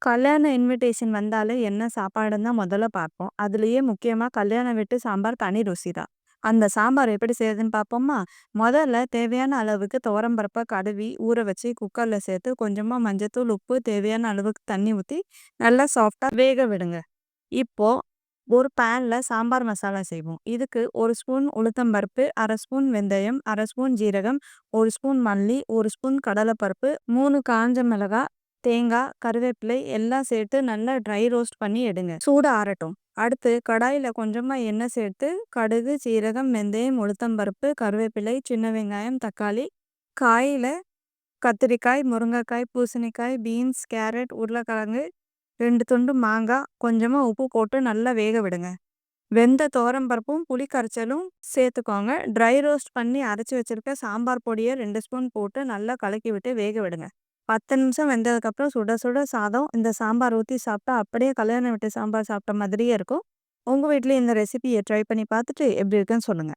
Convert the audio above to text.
கல்யாண இன்விடேஷன் வந்தாலே என்ன சாப்பாடுன்னு தான் முதல்ல பார்ப்போம். அதுலயே முக்கியமா கல்யாண வீட்டு சாம்பார் தனி ருசி தான். அந்த சாம்பார் எப்படி செய்றதுன்னு பார்ப்போமா? முதல்ல தேவையான அளவுக்கு துவரம் பருப்ப கழுவி, ஊற வச்சு குக்கர்ல சேர்த்து கொஞ்சமா மஞ்சத்தூள், உப்பு, தேவையான அளவுக்கு தண்ணி ஊத்தி நல்லா சாஃப்ட்டா வேக விடுங்க. இப்போ ஒரு பேன்ல சாம்பார் மசாலா செய்வோம். இதுக்கு 1 ஸ்பூன் உளுத்தம் பருப்பு, 1/2 ஸ்பூன் வெந்தயம், 1/2 ஸ்பூன் ஜீரகம், 1 ஸ்பூன் மல்லி, 1 ஸ்பூன் கடலைப்பருப்பு, 3 காஞ்ச மிளகாய், தேங்காய், கருவேப்பிலை எல்லாம் சேர்த்து நல்லா ட்ரை ரோஸ்ட் பண்ணி எடுங்க. சூடு ஆறட்டும். அடுத்து கடாயில கொஞ்சமா எண்ணெய் சேர்த்து கடுகு, சீரகம், வெந்தயம், உளுத்தம் பருப்பு, கருவேப்பிலை, சின்ன வெங்காயம், தக்காளி, காயில கத்திரிக்காய், முருங்கைக்காய், பூசணிக்காய், பீன்ஸ், கேரட், உருளைக்கிழங்கு, 2 துண்டு மாங்காய், கொஞ்சமா உப்பு போட்டு நல்லா வேக விடுங்க. வெந்த துவரம் பருப்பும், புளி கரைச்சலும் சேர்த்துக்கோங்க. ட்ரை ரோஸ்ட் பண்ணி அரைச்சி வச்சிருக்க சாம்பார் பொடியை 2 ஸ்பூன் போட்டு நல்லா கலக்கி விட்டு வேக விடுங்க. 10 நிமிஷம் வெந்ததுக்கப்புறம் சுட சுட சாதம் இந்த சாம்பார் ஊற்றி சாப்பிட்டா அப்படியே கல்யாண வீட்டு சாம்பார் சாப்பிட்ட மாதிரியே இருக்கும். உங்கள் வீட்லேயும் இந்த ரெசிபியை ட்ரை பண்ணி பார்த்துட்டு எப்படி இருக்குன்னு சொல்லுங்கள்.